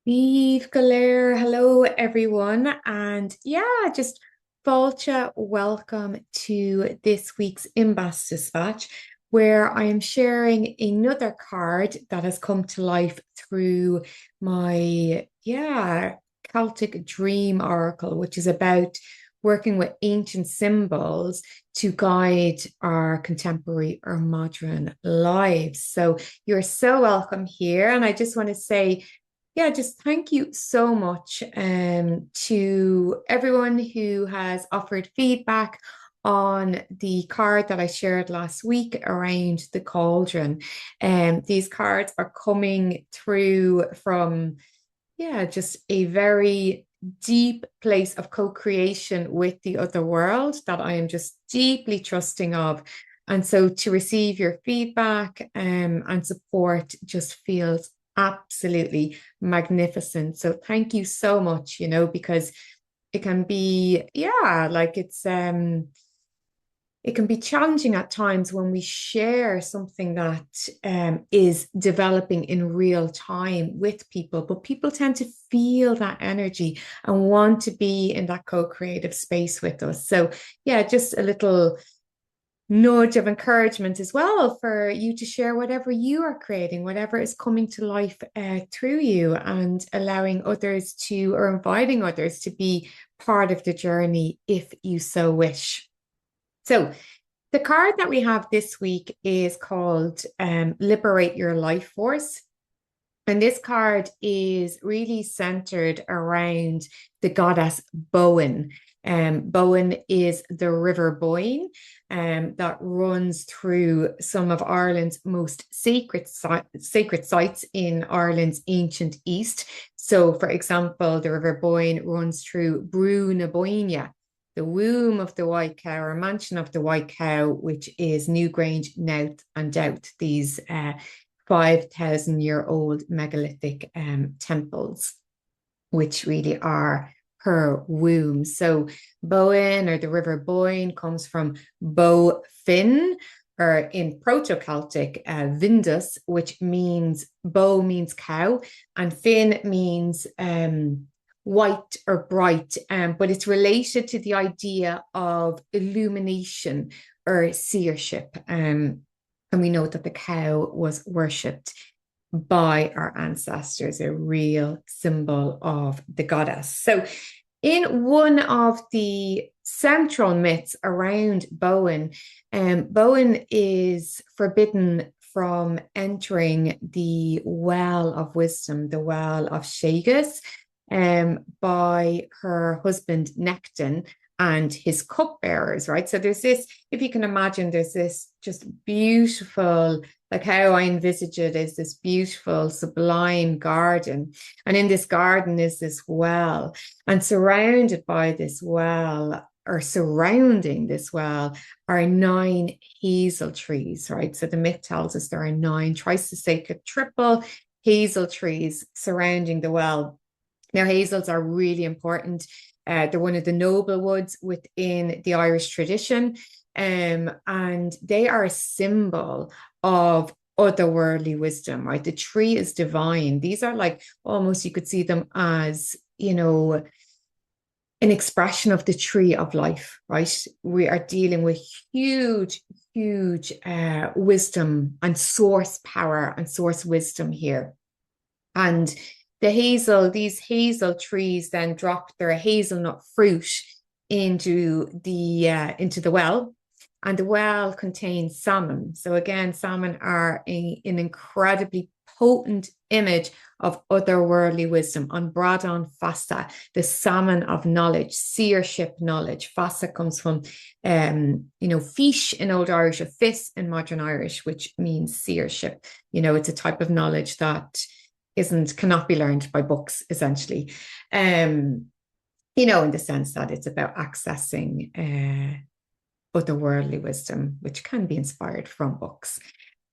Eve Galer, hello everyone, and yeah, just Falcha, welcome to this week's Imbas Dispatch, where I am sharing another card that has come to life through my Celtic Dream Oracle, which is about working with ancient symbols to guide our contemporary or modern lives. So you're so welcome here, and I just want to say yeah, just thank you so much to everyone who has offered feedback on the card that I shared last week around the cauldron. These cards are coming through from, just a very deep place of co-creation with the other world that I am just deeply trusting of. And so to receive your feedback and support just feels absolutely magnificent. So thank you so much, because it can be, it can be challenging at times when we share something that is developing in real time with people, but people tend to feel that energy and want to be in that co-creative space with us. So, yeah, just a little nudge of encouragement as well for you to share whatever you are creating, whatever is coming to life through you, and allowing others to, or inviting others to be part of the journey if you so wish. So, the card that we have this week is called Liberate Your Life Force. And this card is really centered around the goddess Bowen. Bowen is the River Boyne that runs through some of Ireland's most sacred sites in Ireland's ancient East. So, for example, the River Boyne runs through Brú na Bóinne, the womb of the White Cow or mansion of the White Cow, which is Newgrange, Knowth and Doubt, these 5,000-year-old megalithic temples, which really are her womb. So Bowen, or the River Boyne, comes from Bo Fin, or in Proto-Celtic, Vindus, which means Bo means cow, and Fin means white or bright, but it's related to the idea of illumination or seership. And we know that the cow was worshipped by our ancestors, a real symbol of the goddess. So, in one of the central myths around Bowen, Bowen is forbidden from entering the well of wisdom, the well of Seagus, by her husband Necton and his cupbearers, right? So there's this, if you can imagine, there's this just beautiful, like how I envisage it, is this beautiful, sublime garden. And in this garden is this well, and surrounded by this well, or surrounding this well, are nine hazel trees, right? So the myth tells us there are nine, tries to say triple hazel trees surrounding the well. Now, hazels are really important. They're one of the noble woods within the Irish tradition, and they are a symbol of otherworldly wisdom, right? The tree is divine. These are like almost, you could see them as, an expression of the tree of life, right? We are dealing with huge, huge wisdom and source power and source wisdom here. And these hazel trees then drop their hazelnut fruit into the well, and the well contains salmon. So again, salmon are an incredibly potent image of otherworldly wisdom. On Bradán Fasta, the salmon of knowledge, seership knowledge. Fasta comes from, fish in Old Irish, or fis in Modern Irish, which means seership. It's a type of knowledge that cannot be learned by books, essentially. In the sense that it's about accessing otherworldly wisdom, which can be inspired from books,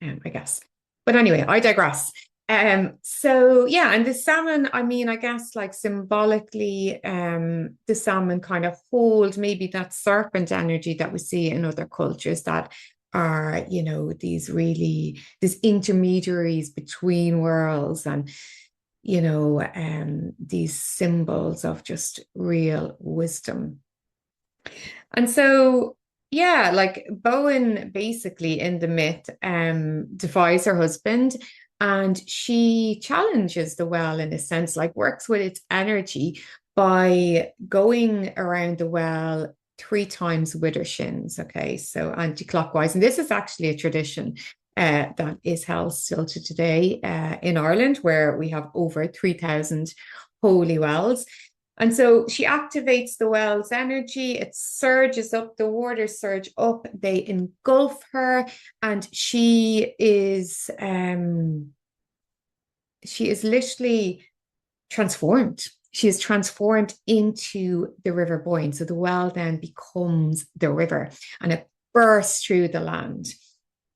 I guess. But anyway, I digress. So yeah, and the salmon, I mean, I guess like symbolically, the salmon kind of hold maybe that serpent energy that we see in other cultures that are, these intermediaries between worlds. And these symbols of just real wisdom. And so, yeah, like Bowen basically in the myth defies her husband, and she challenges the well in a sense, like works with its energy by going around the well three times with her shins. Okay, so anti-clockwise. And this is actually a tradition that is held still to today in Ireland, where we have over 3,000 holy wells. And so she activates the well's energy, it surges up, the waters surge up, they engulf her, and she is literally transformed. She is transformed into the River Boyne. So the well then becomes the river and it bursts through the land.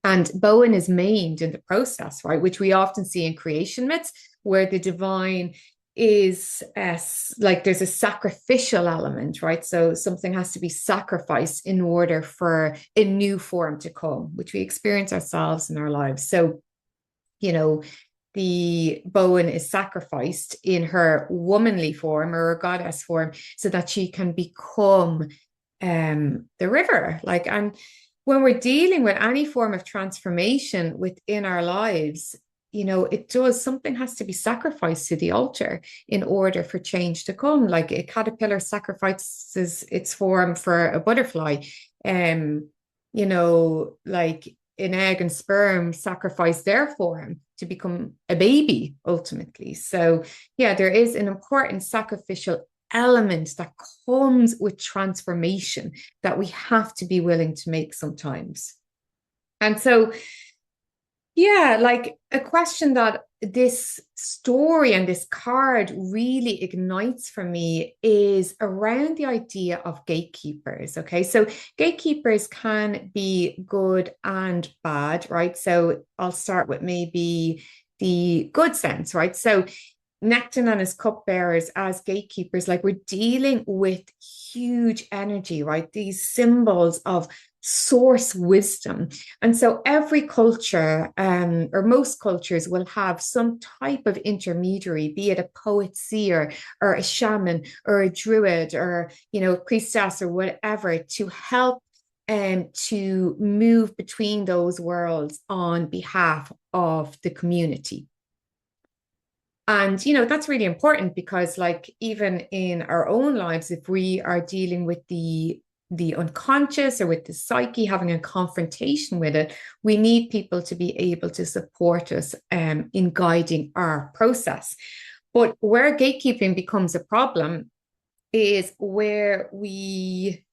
And Bowen is maimed in the process, right? Which we often see in creation myths, where the divine is like there's a sacrificial element, right? So something has to be sacrificed in order for a new form to come, which we experience ourselves in our lives. So, the Bowen is sacrificed in her womanly form or her goddess form so that she can become the river. Like, and when we're dealing with any form of transformation within our lives, something has to be sacrificed to the altar in order for change to come. Like a caterpillar sacrifices its form for a butterfly. Like an egg and sperm sacrifice their form to become a baby ultimately. So yeah, there is an important sacrificial element that comes with transformation that we have to be willing to make sometimes. And so, yeah, like a question that this story and this card really ignites for me is around the idea of gatekeepers. Okay, so gatekeepers can be good and bad, right? So I'll start with maybe the good sense, right? So Necton and his cupbearers as gatekeepers, like we're dealing with huge energy, right? These symbols of source wisdom. And so every culture, or most cultures, will have some type of intermediary, be it a poet seer or a shaman or a druid or, priestess or whatever, to help to move between those worlds on behalf of the community. And, that's really important because, like, even in our own lives, if we are dealing with the unconscious or with the psyche, having a confrontation with it, we need people to be able to support us in guiding our process. But where gatekeeping becomes a problem is where we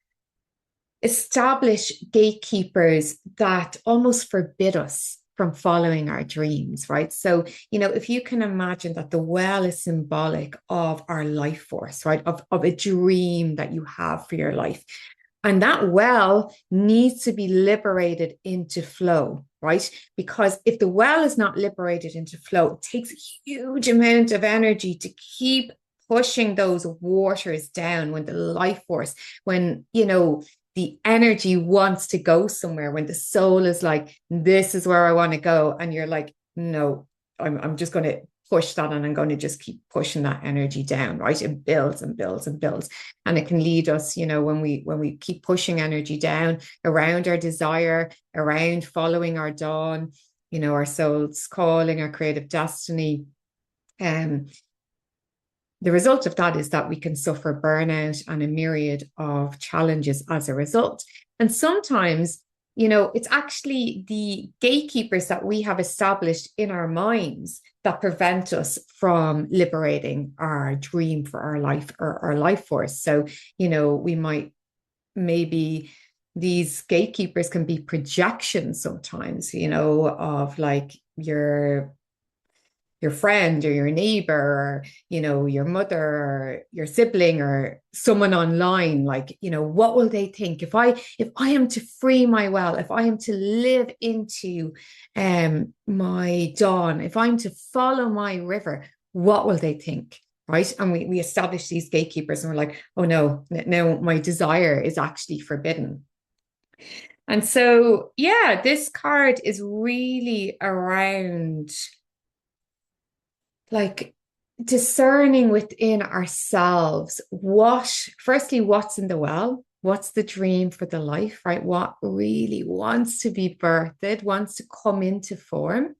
establish gatekeepers that almost forbid us from following our dreams, right? So, if you can imagine that the well is symbolic of our life force, right? Of a dream that you have for your life. And that well needs to be liberated into flow, right? Because if the well is not liberated into flow, it takes a huge amount of energy to keep pushing those waters down when the life force, when, the energy wants to go somewhere, when the soul is like, this is where I want to go. And you're like, no, I'm just going to push that and I'm going to just keep pushing that energy down, right? It builds and builds and builds. And it can lead us, when we keep pushing energy down around our desire, around following our dawn, our soul's calling, our creative destiny. The result of that is that we can suffer burnout and a myriad of challenges as a result. And sometimes, it's actually the gatekeepers that we have established in our minds that prevent us from liberating our dream for our life or our life force. So, we might maybe these gatekeepers can be projections sometimes, of like your friend or your neighbor or your mother or your sibling or someone online, like, what will they think if I am to free my well, if I am to live into my dawn, if I'm to follow my river, what will they think? Right. And we establish these gatekeepers and we're like, oh no, now my desire is actually forbidden. And so, yeah, this card is really around like discerning within ourselves firstly, what's in the well? What's the dream for the life, right? What really wants to be birthed, wants to come into form?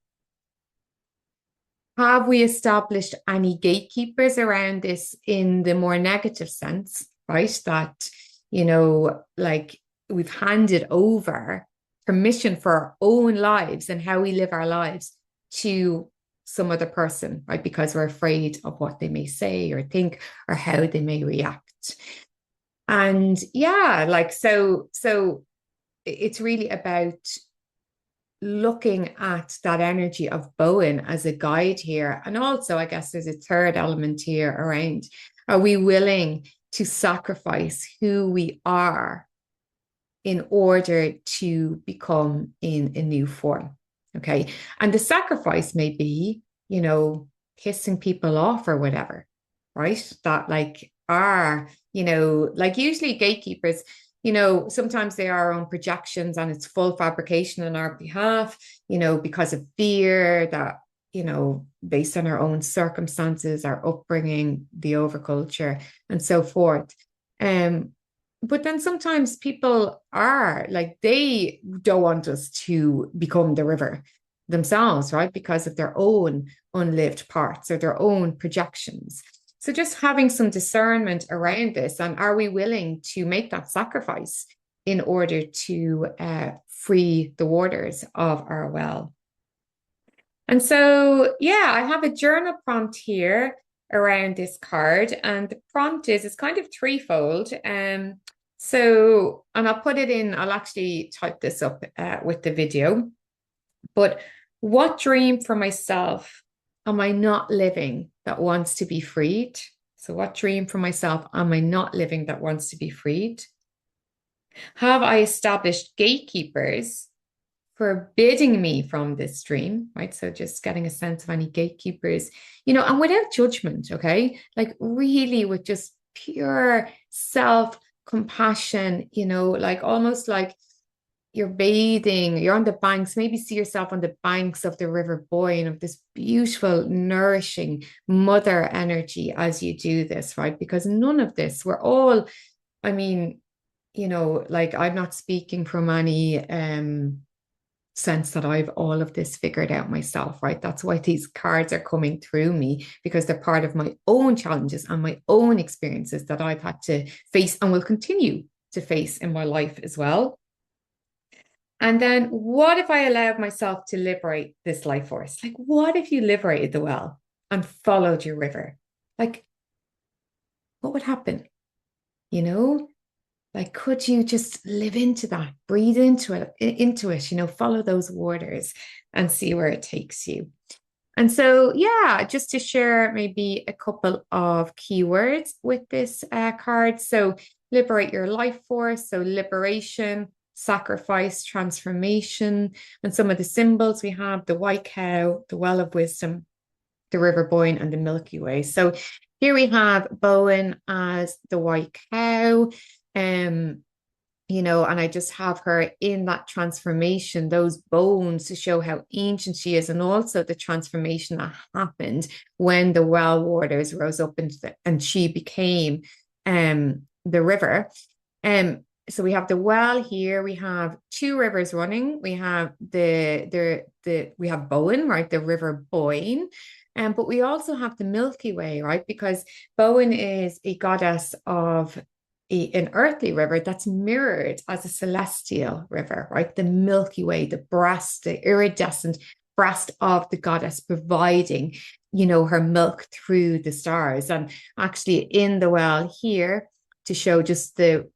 Have we established any gatekeepers around this in the more negative sense, right? That, like we've handed over permission for our own lives and how we live our lives to some other person, right? Because we're afraid of what they may say or think or how they may react. And yeah, so it's really about looking at that energy of Bowen as a guide here. And also, I guess there's a third element here around, are we willing to sacrifice who we are in order to become in a new form? Okay. And the sacrifice may be, pissing people off or whatever, right? That like are, like usually gatekeepers, sometimes they are our own projections and it's full fabrication on our behalf, because of fear that, based on our own circumstances, our upbringing, the overculture, and so forth. But then sometimes people are like, they don't want us to become the river themselves, right? Because of their own unlived parts or their own projections. So just having some discernment around this, and are we willing to make that sacrifice in order to free the waters of our well? And so, yeah, I have a journal prompt here around this card, and the prompt is it's kind of threefold. And I'll put it in, I'll actually type this up with the video. But what dream for myself am I not living that wants to be freed? So, what dream for myself am I not living that wants to be freed? Have I established gatekeepers forbidding me from this dream, right? So just getting a sense of any gatekeepers, and without judgment, okay? Like really with just pure self-compassion, like almost like you're bathing, you're on the banks, maybe see yourself on the banks of the River Boyne of this beautiful, nourishing mother energy as you do this, right? Because none of this, we're all, I mean, like I'm not speaking from any sense that I've all of this figured out myself, right? That's why these cards are coming through me, because they're part of my own challenges and my own experiences that I've had to face and will continue to face in my life as well. And then what if I allowed myself to liberate this life force? Like, what if you liberated the well and followed your river? Like, what would happen? Like, could you just live into that, breathe into it, follow those waters and see where it takes you. And so, yeah, just to share maybe a couple of keywords with this card. So, liberate your life force. So, liberation, sacrifice, transformation. And some of the symbols we have the white cow, the well of wisdom, the River Boyne, and the Milky Way. So, here we have Bowen as the white cow. And I just have her in that transformation, those bones to show how ancient she is, and also the transformation that happened when the well waters rose up and she became the river. So we have the well here, we have two rivers running. We have we have Bowen, right? The River Boyne. But we also have the Milky Way, right? Because Bowen is a goddess of an earthly river that's mirrored as a celestial river, right? The Milky Way, the breast, the iridescent breast of the goddess providing, her milk through the stars. And actually in the well here to show just the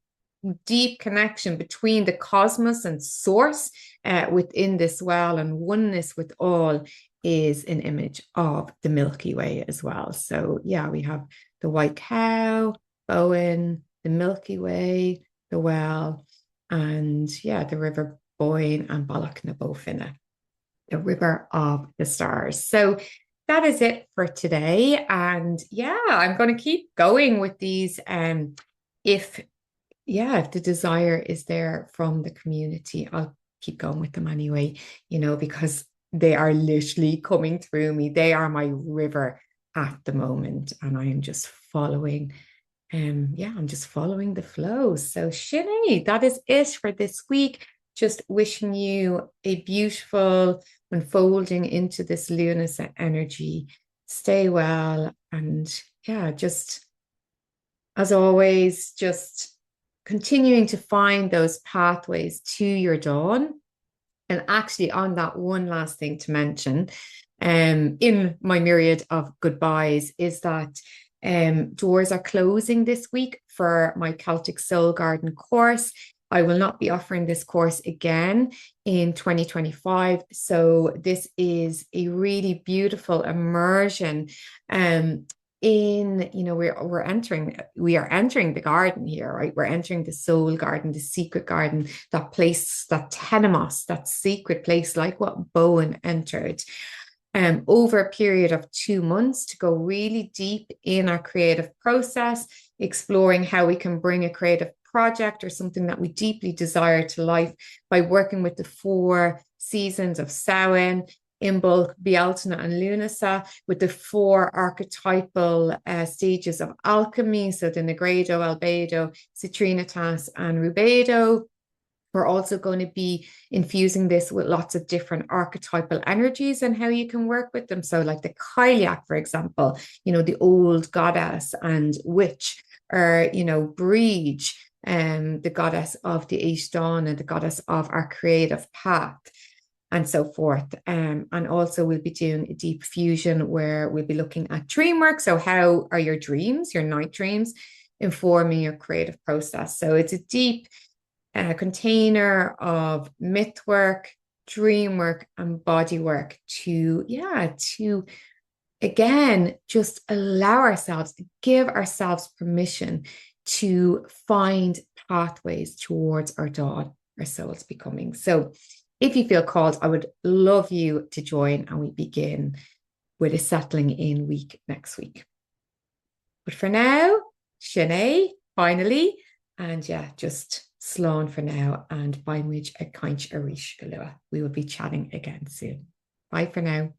deep connection between the cosmos and source within this well and oneness with all is an image of the Milky Way as well. So yeah, we have the white cow, Bowen, the Milky Way, the well, and yeah, the River Boyne and Ballach na Bófinne, the river of the stars. So that is it for today. And yeah, I'm going to keep going with these. If the desire is there from the community, I'll keep going with them anyway, because they are literally coming through me. They are my river at the moment. And I am just following, I'm just following the flow. So Sinead, that is it for this week. Just wishing you a beautiful unfolding into this lunar energy. Stay well. And yeah, just as always, just continuing to find those pathways to your dawn. And actually, on that, one last thing to mention, in my myriad of goodbyes, is that doors are closing this week for my Celtic Soul Garden course. I will not be offering this course again in 2025. So this is a really beautiful immersion in, we are entering the garden here, right? We're entering the soul garden, the secret garden, that place, that tenemos, that secret place, like what Bowen entered, over a period of 2 months, to go really deep in our creative process, exploring how we can bring a creative project or something that we deeply desire to life by working with the 4 seasons of Samhain, Imbolc, Bealtaine, and Lunasa, with the 4 archetypal stages of alchemy. So the Negredo, Albedo, Citrinitas, and Rubedo. We're also going to be infusing this with lots of different archetypal energies and how you can work with them. So like the Kyliak, for example, the old goddess and witch, or, Breege, the goddess of the Eish Dawn and the goddess of our creative path, and so forth. And also we'll be doing a deep fusion where we'll be looking at dream work. So how are your dreams, your night dreams, informing your creative process? So it's a deep container of myth work, dream work, and body work to again, just allow ourselves, give ourselves permission to find pathways towards our dawn, our soul's becoming. So if you feel called, I would love you to join, and we begin with a settling in week next week. But for now, Sinead, finally, and just slán for now, and baimid a caint a ríis go luath. We will be chatting again soon. Bye for now.